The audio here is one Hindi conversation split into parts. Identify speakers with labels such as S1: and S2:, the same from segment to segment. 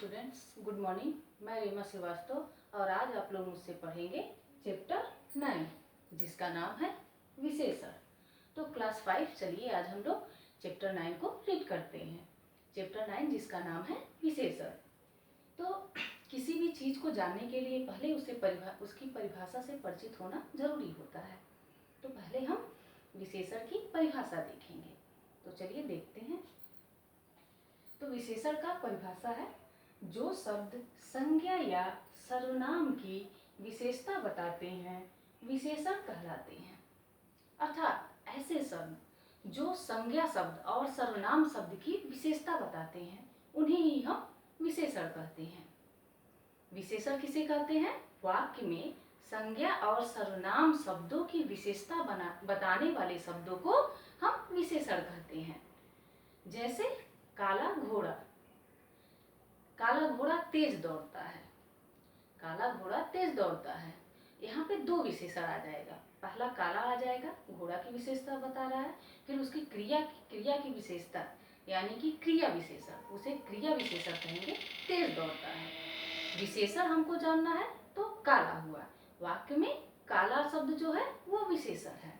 S1: Students, good morning. मैं रीमा श्रीवास्तव और आज आप लोग मुझसे पढ़ेंगे चैप्टर 9 जिसका नाम है विशेषण। तो क्लास 5 चलिए आज हम लोग चैप्टर 9 को रीड करते हैं। चैप्टर 9 जिसका नाम है विशेषण। तो किसी भी चीज़ को जानने के लिए पहले उसकी परिभाषा से परिचित होना जरूरी होता है। तो पहले हम विशेषण की परिभाषा देखेंगे। तो चलिए देखते हैं। तो विशेषण का परिभाषा है जो शब्द संज्ञा या सर्वनाम की विशेषता बताते हैं विशेषण कहलाते हैं। अर्थात ऐसे शब्द जो संज्ञा शब्द और सर्वनाम शब्द की विशेषता बताते हैं उन्हें ही हम विशेषण कहते हैं। विशेषण किसे कहते हैं? वाक्य में संज्ञा और सर्वनाम शब्दों की विशेषता बताने वाले शब्दों को हम विशेषण कहते हैं। जैसे काला घोड़ा। काला घोड़ा तेज दौड़ता है। काला घोड़ा तेज दौड़ता है। यहाँ पे दो विशेषण आ जाएगा। पहला काला आ जाएगा, घोड़ा की विशेषता बता रहा है। फिर उसकी क्रिया की विशेषता यानी कि क्रिया विशेषण, उसे क्रिया विशेषण कहेंगे। तेज दौड़ता है। विशेषण हमको जानना है तो काला हुआ। वाक्य में काला शब्द जो है वो विशेषण है।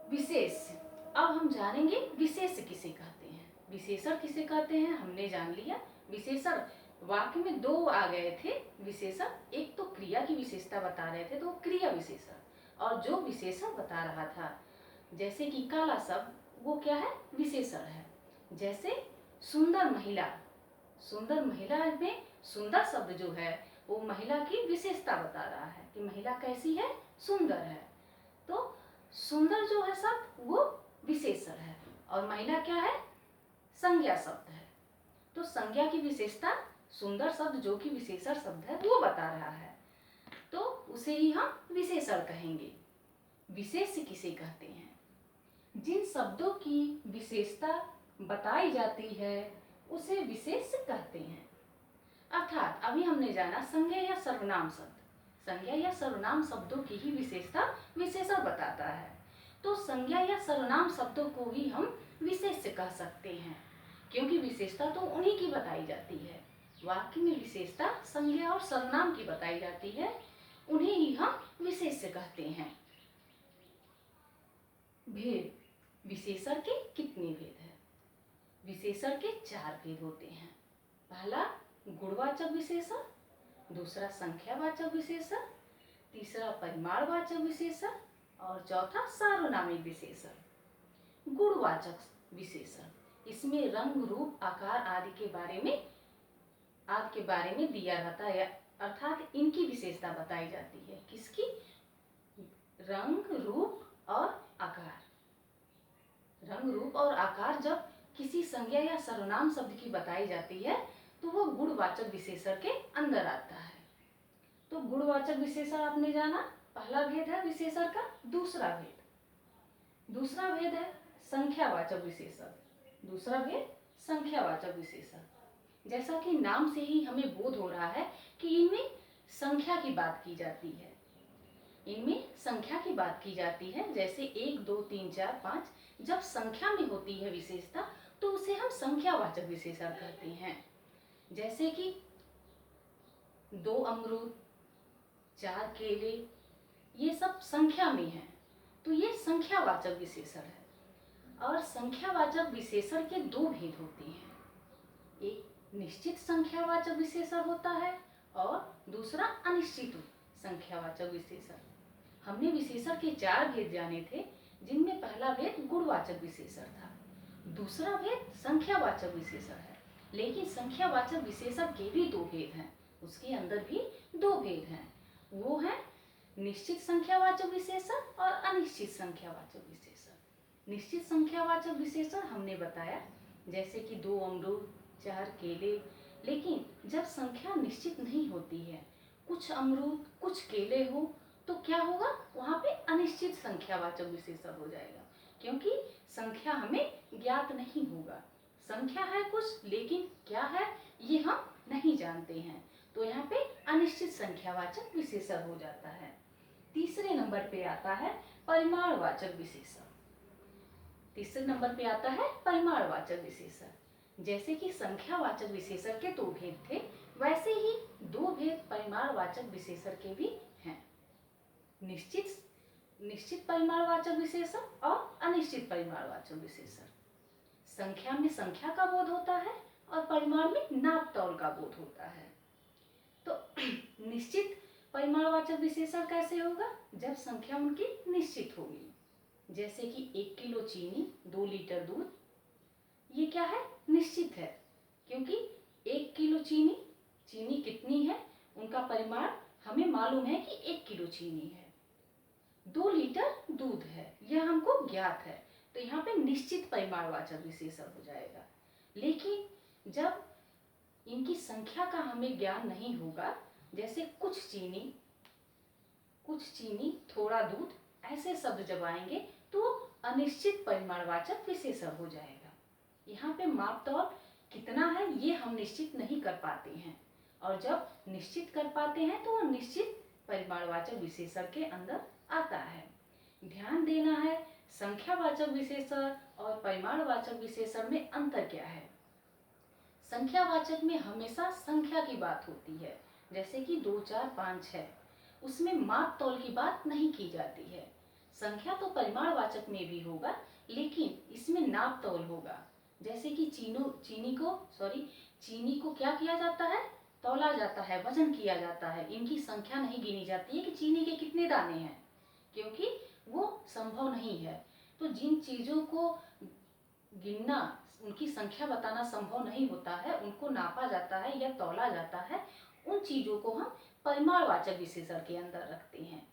S1: विशेष। अब हम जानेंगे विशेष किसे कहते हैं, विशेषण किसे कहते हैं हमने जान लिया। विशेषण वाक्य में दो आ गए थे विशेषण। एक तो क्रिया की विशेषता बता रहे थे तो क्रिया विशेषण, और जो विशेषण बता रहा था जैसे कि काला शब्द वो क्या है? विशेषण है। जैसे सुंदर महिला। सुंदर महिला में सुंदर शब्द जो है वो महिला की विशेषता बता रहा है कि महिला कैसी है? सुंदर है। तो सुंदर जो है शब्द वो विशेषण है और महिला क्या है? संज्ञा शब्द है। तो संज्ञा की विशेषता सुंदर शब्द जो कि विशेषण शब्द है वो बता रहा है, तो उसे ही हम विशेषण कहेंगे। विशेष किसे कहते हैं? जिन शब्दों की विशेषता बताई जाती है उसे विशेष कहते हैं। अर्थात अभी हमने जाना संज्ञा या सर्वनाम शब्द। संज्ञा या सर्वनाम शब्दों की ही विशेषता विशेषण बताता है। तो संज्ञा या सर्वनाम शब्दों को ही हम विशेष कह सकते हैं क्योंकि विशेषता तो उन्हीं की बताई जाती है। वाक्य में विशेषता संज्ञा और सर्वनाम की बताई जाती है, उन्हें ही हम विशेष कहते हैं। भेद। विशेषण के कितने भेद हैं? विशेषण के 4 भेद होते हैं। पहला गुणवाचक विशेषण, दूसरा संख्यावाचक विशेषण, तीसरा परिमाणवाचक विशेषण और चौथा सार्वनामिक विशेषण। गुणवाचक विशेषण, इसमें रंग रूप आकार आदि के बारे में दिया रहता है, अर्थात इनकी विशेषता बताई जाती है। किसकी? रंग रूप और आकार। रंग रूप और आकार जब किसी संज्ञा या सर्वनाम शब्द की बताई जाती है तो वो गुणवाचक विशेषण के अंदर आता है। तो गुणवाचक विशेषण आपने जाना, पहला भेद है विशेषण का। दूसरा भेद है संख्यावाचक विशेषण। दूसरा भेद संख्यावाचक विशेषण। जैसा कि नाम से ही हमें बोध हो रहा है कि इनमें संख्या की बात की जाती है। इनमें संख्या की बात की जाती है। जैसे 1 2 3 4 5 जब संख्या में होती है विशेषता तो उसे हम संख्यावाचक विशेषण कहते हैं। जैसे कि 2 अमरूद, 4 केले, ये सब संख्या में है तो ये संख्यावाचक विशेषण है। और संख्यावाचक विशेषण के 2 भेद होते हैं। एक निश्चित संख्यावाचक विशेषण होता है और दूसरा अनिश्चित संख्यावाचक विशेषण। हमने विशेषण के 4 भेद जाने थे, जिनमें पहला भेद गुणवाचक विशेषण था, दूसरा भेद संख्यावाचक विशेषण है। लेकिन संख्यावाचक विशेषण के भी 2 भेद हैं, उसके अंदर भी 2 भेद हैं। वो है निश्चित संख्यावाचक विशेषण और अनिश्चित संख्यावाचक विशेषण। निश्चित संख्यावाचक विशेषण हमने बताया जैसे कि 2 अमरूद, 4 केले। लेकिन जब संख्या निश्चित नहीं होती है, कुछ अमरूद कुछ केले हो, तो क्या होगा? वहाँ पे अनिश्चित संख्यावाचक विशेषण हो जाएगा क्योंकि संख्या हमें ज्ञात नहीं होगा। संख्या है कुछ लेकिन क्या है ये हम नहीं जानते हैं, तो यहाँ पे अनिश्चित संख्यावाचक विशेषण हो जाता है। तीसरे नंबर पे आता है परिमाणवाचक विशेषण। तीसरे नंबर पे आता है परिमाणवाचक विशेषण। जैसे कि संख्यावाचक विशेषण के 2 भेद थे, वैसे ही 2 भेद परिमाणवाचक विशेषण के भी हैं। निश्चित परिमाणवाचक विशेषण और अनिश्चित परिमाणवाचक विशेषण। संख्या में संख्या का बोध होता है और परिमाण में नाप तौल का बोध होता है। तो निश्चित परिमाणवाचक विशेषण कैसे होगा? जब संख्या उनकी निश्चित होगी, जैसे कि 1 किलो चीनी, 2 लीटर दूध। ये क्या है? निश्चित है, क्योंकि 1 किलो चीनी कितनी है, उनका परिमाण हमें मालूम है कि 1 किलो चीनी है। 2 लीटर दूध है, यह हमको ज्ञात है, तो यहाँ पे निश्चित परिमाणवाचक विशेषण हो जाएगा। लेकिन जब इनकी संख्या का हमें ज्ञान नहीं होगा, जैसे कुछ चीनी, थोड़ा दूध, ऐसे शब्द जब आएंगे तो अनिश्चित परिमाणवाचक विशेषण हो जाएगा। यहाँ पे माप तौल कितना है ये हम निश्चित नहीं कर पाते हैं, और जब निश्चित कर पाते हैं तो वह निश्चित परिमाणवाचक विशेषण के अंदर आता है। ध्यान देना है, संख्यावाचक विशेषण और परिमाणवाचक विशेषण में अंतर क्या है। संख्यावाचक में हमेशा संख्या की बात होती है, जैसे कि 2, 4, 5, 6, उसमें माप तौल की बात नहीं की जाती है। संख्या तो परिमाणवाचक में भी होगा, लेकिन इसमें नाप तौल होगा। जैसे कि चीनी को क्या किया जाता है? तौला जाता है, वजन किया जाता है। इनकी संख्या नहीं गिनी जाती है कि चीनी के कितने दाने हैं, क्योंकि वो संभव नहीं है। तो जिन चीज़ों को गिनना, उनकी संख्या बताना संभव नहीं होता है, उनको नापा जाता है या तौला जाता है, उन चीज़ों को हम परिमाणवाचक विशेषण के अंदर रखते हैं।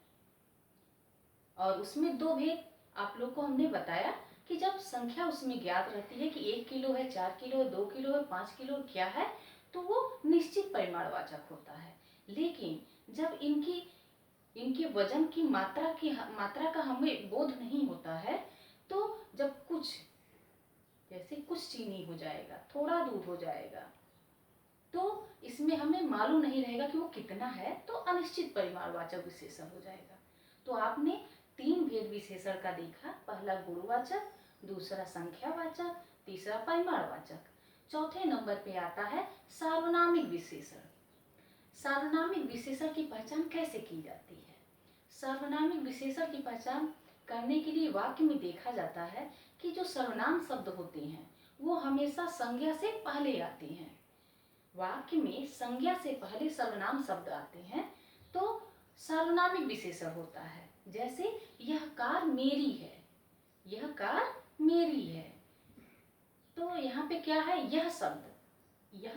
S1: और उसमें 2 भेद आप लोग को हमने बताया कि जब संख्या उसमें ज्ञात रहती है कि 1 किलो है, 4 किलो है, 2 किलो है, 5 किलो क्या है, तो वो निश्चित परिमाणवाचक होता है। लेकिन जब इनके वजन की मात्रा का हमें बोध नहीं होता है, तो जब जैसे कुछ चीनी हो जाएगा, थोड़ा दूध हो जाएगा, तो इसमें हमें मालूम नहीं रहेगा कि वो कितना है, तो अनिश्चित परिमाणवाचक विशेषण हो जाएगा। तो आपने 3 भेद विशेषण का देखा, पहला गुणवाचक, दूसरा संख्यावाचक, तीसरा परिमाणवाचक। चौथे नंबर पे आता है सार्वनामिक विशेषण। सार्वनामिक विशेषण की पहचान कैसे की जाती है? सार्वनामिक विशेषण की पहचान करने के लिए वाक्य में देखा जाता है कि जो सर्वनाम शब्द होते हैं वो हमेशा संज्ञा से पहले आते हैं। वाक्य में संज्ञा से पहले सर्वनाम शब्द आते हैं तो सार्वनामिक विशेषण होता है। जैसे यह कार मेरी है, यह कार मेरी है, तो यहाँ पे क्या है? यह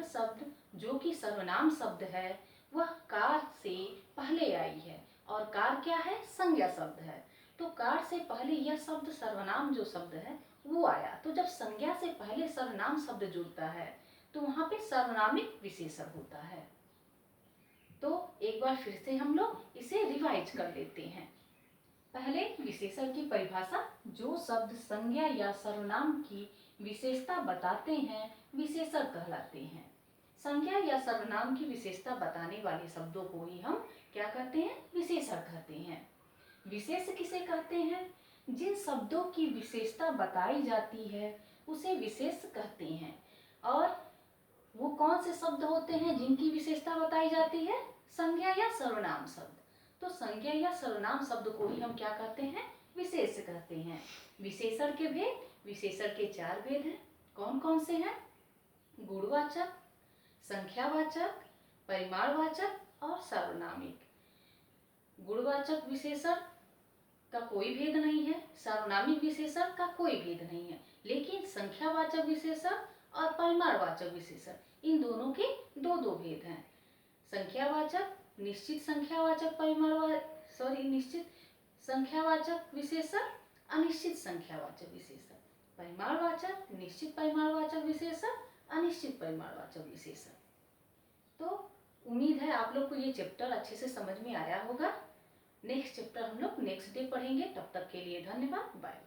S1: शब्द जो कि सर्वनाम शब्द है, वह कार से पहले आई है, और कार क्या है? संज्ञा शब्द है। तो कार से पहले यह शब्द सर्वनाम जो शब्द है वो आया। तो जब संज्ञा से पहले सर्वनाम शब्द जुड़ता है तो वहां पे सार्वनामिक विशेषण होता है। तो एक बार फिर से हम लोग इसे रिवाइज कर लेते हैं। पहले विशेषण की परिभाषा, जो शब्द संज्ञा या सर्वनाम की विशेषता बताते हैं विशेषण कहलाते हैं। संज्ञा या सर्वनाम की विशेषता बताने वाले शब्दों को ही हम क्या कहते हैं? विशेषण कहते हैं। विशेष किसे कहते हैं? जिन शब्दों की विशेषता बताई जाती है उसे विशेष कहते हैं। और वो कौन से शब्द होते हैं जिनकी विशेषता बताई जाती है? संज्ञा या सर्वनाम शब्द। तो संज्ञा या सर्वनाम शब्द को ही हम क्या कहते हैं? विशेष कहते हैं। विशेषण के भेद, विशेषण के 4 भेद हैं। कौन कौन से हैं? गुणवाचक, संख्यावाचक, परिमाणवाचक और सार्वनामिक। गुणवाचक विशेषण का कोई भेद नहीं है, सार्वनामिक विशेषण का कोई भेद नहीं है, लेकिन संख्यावाचक विशेषण और परिमाणवाचक विशेषण, इन दोनों के 2 भेद हैं। संख्यावाचक, निश्चित संख्यावाचक निश्चित संख्यावाचक विशेषण, अनिश्चित संख्यावाचक विशेषण। परिमाणवाचक, निश्चित परिमाणवाचक विशेषण, अनिश्चित परिमाणवाचक विशेषण। तो उम्मीद है आप लोग को ये चैप्टर अच्छे से समझ में आया होगा। नेक्स्ट चैप्टर हम लोग नेक्स्ट डे पढ़ेंगे। तब तक के लिए धन्यवाद, बाय।